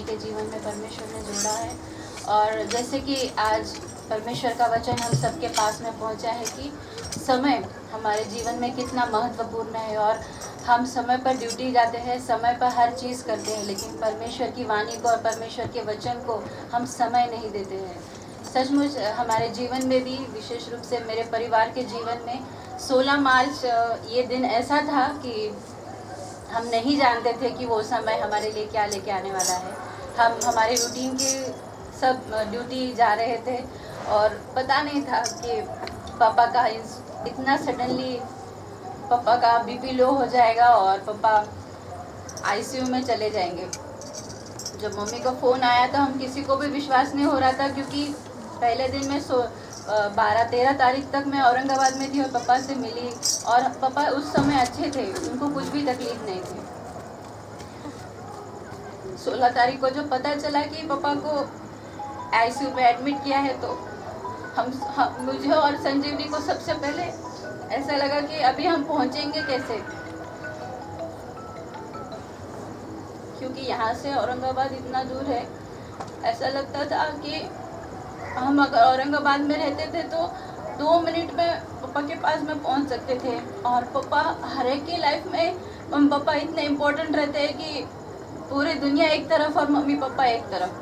के जीवन में परमेश्वर ने जोड़ा है। और जैसे कि आज परमेश्वर का वचन हम सबके पास में पहुंचा है कि समय हमारे जीवन में कितना महत्वपूर्ण है, और हम समय पर ड्यूटी जाते हैं, समय पर हर चीज़ करते हैं, लेकिन परमेश्वर की वाणी को और परमेश्वर के वचन को हम समय नहीं देते हैं। सचमुच हमारे जीवन में भी, विशेष रूप से मेरे परिवार के जीवन में 16 मार्च ये दिन ऐसा था कि हम नहीं जानते थे कि वो समय हमारे लिए क्या लेके आने वाला है। हम हमारे रूटीन के सब ड्यूटी जा रहे थे और पता नहीं था कि पापा का इतना सडनली पापा का बीपी लो हो जाएगा और पापा आईसीयू में चले जाएंगे। जब मम्मी को फ़ोन आया तो हम किसी को भी विश्वास नहीं हो रहा था, क्योंकि पहले दिन में 12-13 तारीख तक मैं औरंगाबाद में थी और पापा से मिली, और पापा उस समय अच्छे थे, उनको कुछ भी तकलीफ नहीं थी। 16 तारीख को जो पता चला कि पापा को आईसीयू में एडमिट किया है, तो मुझे और संजीवनी को सबसे पहले ऐसा लगा कि अभी हम पहुंचेंगे कैसे, क्योंकि यहाँ से औरंगाबाद इतना दूर है। ऐसा लगता था कि हम अगर औरंगाबाद में रहते थे तो 2 मिनट में पापा के पास में पहुँच सकते थे, और पापा हर एक की लाइफ में पापा इतने इम्पोर्टेंट रहते हैं कि पूरी दुनिया एक तरफ और मम्मी पापा एक तरफ।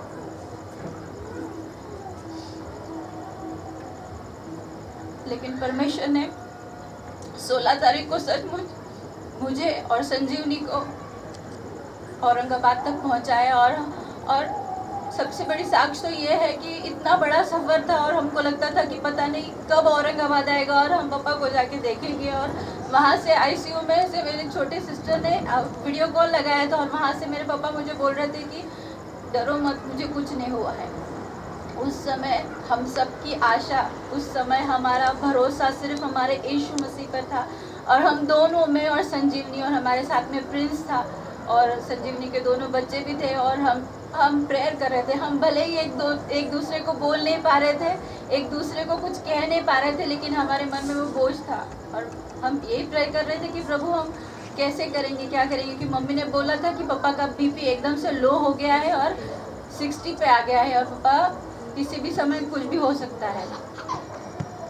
लेकिन परमेश्वर ने 16 तारीख को सचमुच मुझे और संजीवनी को औरंगाबाद तक पहुंचाया, और सबसे बड़ी साक्ष तो ये है कि इतना बड़ा सफ़र था और हमको लगता था कि पता नहीं कब औरंगाबाद आएगा और हम पापा को जाके देखेंगे। और वहाँ से आईसीयू में से मेरी छोटी सिस्टर ने वीडियो कॉल लगाया था, और वहाँ से मेरे पापा मुझे बोल रहे थे कि डरो मत, मुझे कुछ नहीं हुआ है। उस समय हम सब की आशा, उस समय हमारा भरोसा सिर्फ हमारे यीशु मसीह पर था, और हम दोनों में और संजीवनी और हमारे साथ में प्रिंस था, और संजीवनी के दोनों बच्चे भी थे, और हम प्रेयर कर रहे थे। हम भले ही एक दूसरे को बोल नहीं पा रहे थे, एक दूसरे को कुछ कह नहीं पा रहे थे, लेकिन हमारे मन में वो बोझ था, और हम यही प्रेयर कर रहे थे कि प्रभु हम कैसे करेंगे, क्या करेंगे। कि मम्मी ने बोला था कि पापा का बीपी एकदम से लो हो गया है और 60 पे आ गया है, और पापा किसी भी समय कुछ भी हो सकता है।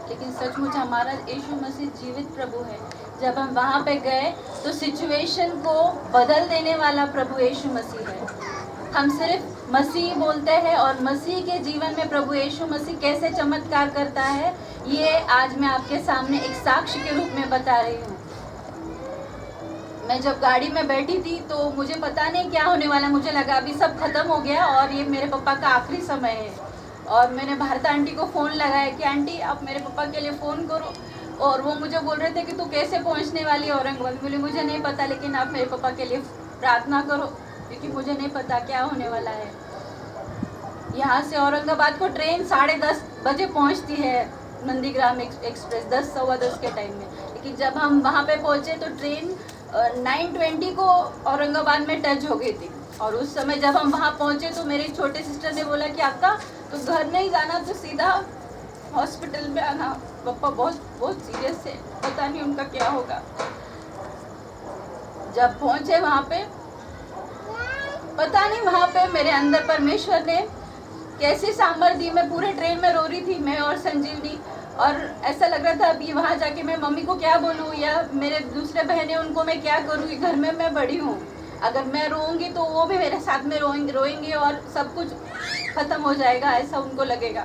लेकिन सचमुच हमारा यीशु मसीह जीवित प्रभु है। जब हम वहाँ पे गए तो सिचुएशन को बदल देने वाला प्रभु यीशु मसीह है। हम सिर्फ मसीह बोलते हैं, और मसीह के जीवन में प्रभु यीशु मसीह कैसे चमत्कार करता है, ये आज मैं आपके सामने एक साक्ष्य के रूप में बता रही हूँ। मैं जब गाड़ी में बैठी थी तो मुझे पता नहीं क्या होने वाला, मुझे लगा अभी सब खत्म हो गया और ये मेरे पापा का आखिरी समय है। और मैंने भारत आंटी को फ़ोन लगाया कि आंटी आप मेरे पापा के लिए फ़ोन करो, और वो मुझे बोल रहे थे कि तू कैसे पहुंचने वाली है औरंगाबाद। बोली मुझे नहीं पता, लेकिन आप मेरे पापा के लिए प्रार्थना करो, क्योंकि मुझे नहीं पता क्या होने वाला है। यहाँ से औरंगाबाद को ट्रेन 10:30 बजे पहुँचती है, नंदीग्राम एक्सप्रेस 10-10:15 के टाइम में। लेकिन जब हम वहाँ पे पहुँचे तो ट्रेन 9:20 को औरंगाबाद में टच हो गई थी। और उस समय जब हम वहाँ पहुँचे तो मेरी छोटे सिस्टर ने बोला कि आपका तो घर नहीं जाना, तो सीधा हॉस्पिटल में आना, पापा बहुत सीरियस है, पता नहीं उनका क्या होगा। जब पहुँचे वहाँ पे, पता नहीं वहाँ पे मेरे अंदर परमेश्वर ने कैसे सामर्थ्य दी। मैं पूरे ट्रेन में रो रही थी, मैं और संजीवनी, और ऐसा लग रहा था अभी वहाँ जाके मैं मम्मी को क्या बोलूँ, या मेरे दूसरे बहनें उनको मैं क्या करूँ। घर में मैं बड़ी हूँ, अगर मैं रोऊंगी तो वो भी मेरे साथ में रोएंगे और सब कुछ ख़त्म हो जाएगा, ऐसा उनको लगेगा।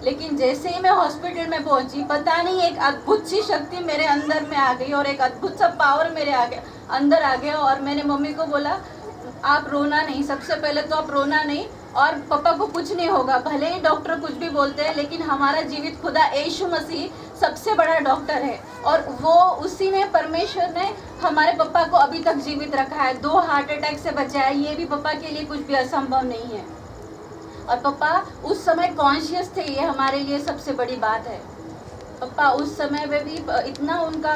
लेकिन जैसे ही मैं हॉस्पिटल में पहुंची, पता नहीं एक अद्भुत सी शक्ति मेरे अंदर में आ गई, और एक अद्भुत सा पावर मेरे अंदर आ गया। और मैंने मम्मी को बोला आप रोना नहीं, सबसे पहले तो आप रोना नहीं, और पापा को कुछ नहीं होगा। भले ही डॉक्टर कुछ भी बोलते हैं, लेकिन हमारा जीवित खुदा यीशु मसीह सबसे बड़ा डॉक्टर है, और वो उसी ने, परमेश्वर ने हमारे पापा को अभी तक जीवित रखा है, 2 हार्ट अटैक से बचाया। ये भी पापा के लिए कुछ भी असंभव नहीं है, और पापा उस समय कॉन्शियस थे, ये हमारे लिए सबसे बड़ी बात है। पापा उस समय में भी इतना उनका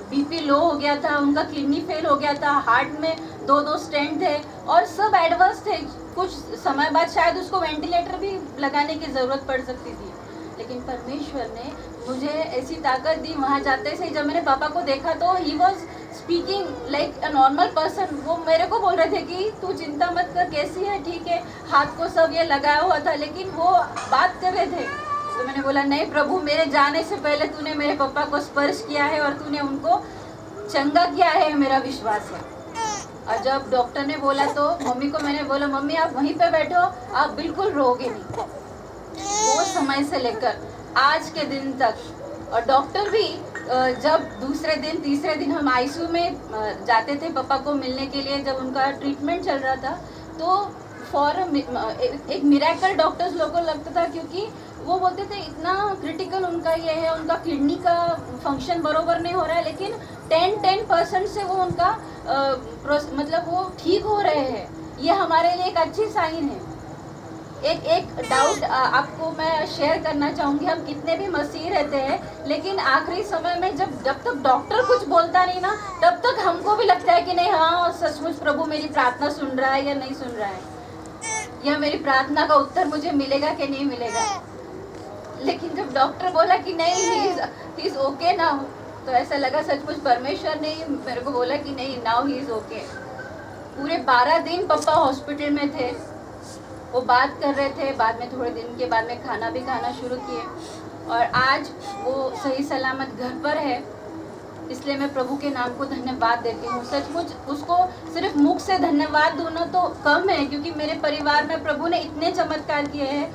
बीपी लो हो गया था, उनका किडनी फेल हो गया था, हार्ट में 2 स्टेंट थे, और सब एडवर्स थे। कुछ समय बाद शायद उसको वेंटिलेटर भी लगाने की ज़रूरत पड़ सकती थी। लेकिन परमेश्वर ने मुझे ऐसी ताकत दी। वहाँ जाते से जब मैंने पापा को देखा तो he was speaking like a normal person. वो मेरे को बोल रहे थे कि तू चिंता मत कर, कैसी है, ठीक है, हाथ को सब ये लगाया हुआ था, लेकिन वो बात कर रहे थे। तो मैंने बोला नहीं प्रभु, मेरे जाने से पहले तूने मेरे पापा को स्पर्श किया है और तूने उनको चंगा किया है, मेरा विश्वास है। और जब डॉक्टर ने बोला तो मम्मी को मैंने बोला मम्मी आप वहीं पे बैठो, आप बिल्कुल रोगे नहीं। वो समय से लेकर आज के दिन तक। और डॉक्टर भी जब दूसरे दिन तीसरे दिन हम आईसीयू में जाते थे पापा को मिलने के लिए, जब उनका ट्रीटमेंट चल रहा था, तो फॉर एक मिरेकल डॉक्टर्स लोगों को लगता था, क्योंकि वो बोलते थे इतना क्रिटिकल उनका ये है, उनका किडनी का फंक्शन बरोबर नहीं हो रहा है, लेकिन 10% से वो उनका मतलब वो ठीक हो रहे हैं। ये हमारे लिए एक अच्छी साइन है। एक डाउट आपको मैं शेयर करना चाहूँगी। हम कितने भी मसीह रहते हैं, लेकिन आखिरी समय में जब तक डॉक्टर कुछ बोलता नहीं ना, तब तक हमको भी लगता है कि नहीं, हाँ सचमुच प्रभु मेरी प्रार्थना सुन रहा है या नहीं सुन रहा है, या मेरी प्रार्थना का उत्तर मुझे मिलेगा कि नहीं मिलेगा। लेकिन जब डॉक्टर बोला कि नहीं ही इज ओके नाउ, तो ऐसा लगा सचमुच परमेश्वर ने मेरे को बोला कि नहीं, नाउ ही इज ओके। पूरे 12 दिन पापा हॉस्पिटल में थे, वो बात कर रहे थे। बाद में थोड़े दिन के बाद में खाना भी खाना शुरू किए, और आज वो सही सलामत घर पर है। इसलिए मैं प्रभु के नाम को धन्यवाद देती हूँ। सचमुच उसको सिर्फ मुख से धन्यवाद दूना तो कम है, क्योंकि मेरे परिवार में प्रभु ने इतने चमत्कार किए हैं।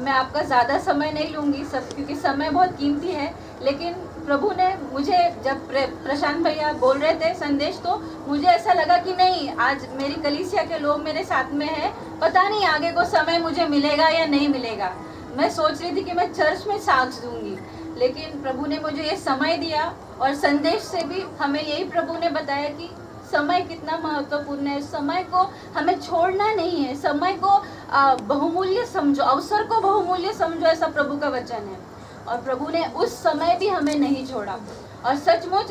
मैं आपका ज़्यादा समय नहीं लूँगी सब, क्योंकि समय बहुत कीमती है। लेकिन प्रभु ने मुझे, जब प्रशांत भैया बोल रहे थे संदेश, तो मुझे ऐसा लगा कि नहीं, आज मेरी कलीसिया के लोग मेरे साथ में है, पता नहीं आगे को समय मुझे मिलेगा या नहीं मिलेगा। मैं सोच रही थी कि मैं चर्च में साक्ष्य दूंगी, लेकिन प्रभु ने मुझे ये समय दिया, और संदेश से भी हमें यही प्रभु ने बताया कि समय कितना महत्वपूर्ण है। समय को हमें छोड़ना नहीं है, समय को बहुमूल्य समझो, अवसर को बहुमूल्य समझो, ऐसा प्रभु का वचन है। और प्रभु ने उस समय भी हमें नहीं छोड़ा। और सचमुच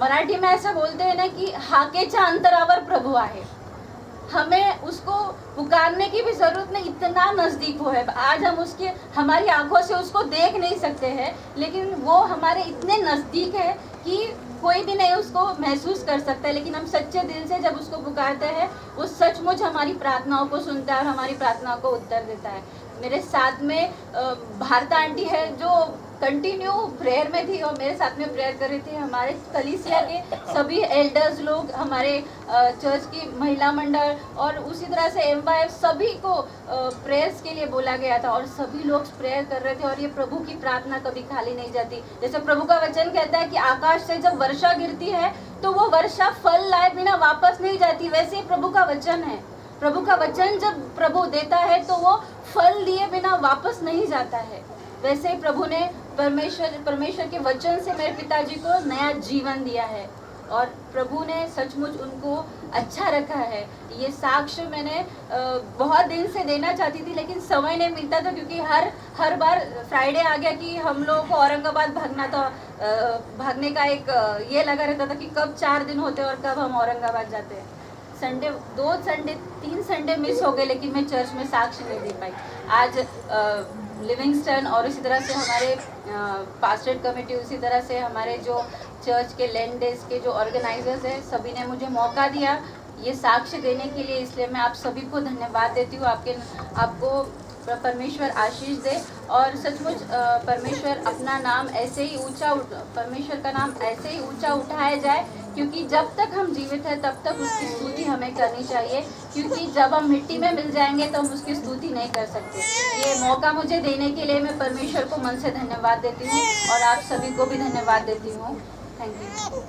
मराठी में ऐसा बोलते हैं ना कि हाकेच्या अंतरावर प्रभु आहे। हमें उसको पुकारने की भी जरूरत नहीं, इतना नज़दीक वो है। आज हम उसके, हमारी आंखों से उसको देख नहीं सकते हैं, लेकिन वो हमारे इतने नज़दीक है कि कोई भी नहीं उसको महसूस कर सकता है। लेकिन हम सच्चे दिल से जब उसको पुकारते हैं, वो सचमुच हमारी प्रार्थनाओं को सुनता है और हमारी प्रार्थनाओं को उत्तर देता है। मेरे साथ में भारता आंटी है, जो कंटिन्यू प्रेयर में थी और मेरे साथ में प्रेयर कर रही थी। हमारे कलीसिया के सभी एल्डर्स लोग, हमारे चर्च की महिला मंडल और उसी तरह से MYF, सभी को प्रेयर्स के लिए बोला गया था, और सभी लोग प्रेयर कर रहे थे। और ये प्रभु की प्रार्थना कभी खाली नहीं जाती। जैसे प्रभु का वचन कहता है कि आकाश से जब वर्षा गिरती है तो वो वर्षा फल लाए बिना वापस नहीं जाती, वैसे ही प्रभु का वचन है। प्रभु का वचन जब प्रभु देता है तो वो फल दिए बिना वापस नहीं जाता है। वैसे ही प्रभु ने परमेश्वर के वचन से मेरे पिताजी को नया जीवन दिया है, और प्रभु ने सचमुच उनको अच्छा रखा है। ये साक्ष्य मैंने बहुत दिन से देना चाहती थी, लेकिन समय नहीं मिलता था, क्योंकि हर बार फ्राइडे आ गया कि हम लोगों को औरंगाबाद भागना था। भागने का एक ये लगा रहता था कि कब 4 दिन होते और कब हम औरंगाबाद जाते हैं। संडे 3 संडे मिस हो गए, लेकिन मैं चर्च में साक्ष्य नहीं दे पाई। आज लिविंगस्टन और इसी तरह से हमारे पास्टरेट कमेटी, उसी तरह से हमारे जो चर्च के लैंड डेज के जो ऑर्गेनाइजर्स हैं, सभी ने मुझे मौका दिया ये साक्ष्य देने के लिए। इसलिए मैं आप सभी को धन्यवाद देती हूँ। आपको परमेश्वर आशीष दे, और सचमुच परमेश्वर अपना नाम ऐसे ही परमेश्वर का नाम ऐसे ही ऊंचा उठाया जाए, क्योंकि जब तक हम जीवित हैं तब तक उसकी स्तुति हमें करनी चाहिए, क्योंकि जब हम मिट्टी में मिल जाएंगे तो हम उसकी स्तुति नहीं कर सकते। ये मौका मुझे देने के लिए मैं परमेश्वर को मन से धन्यवाद देती हूँ, और आप सभी को भी धन्यवाद देती हूँ। Thank you.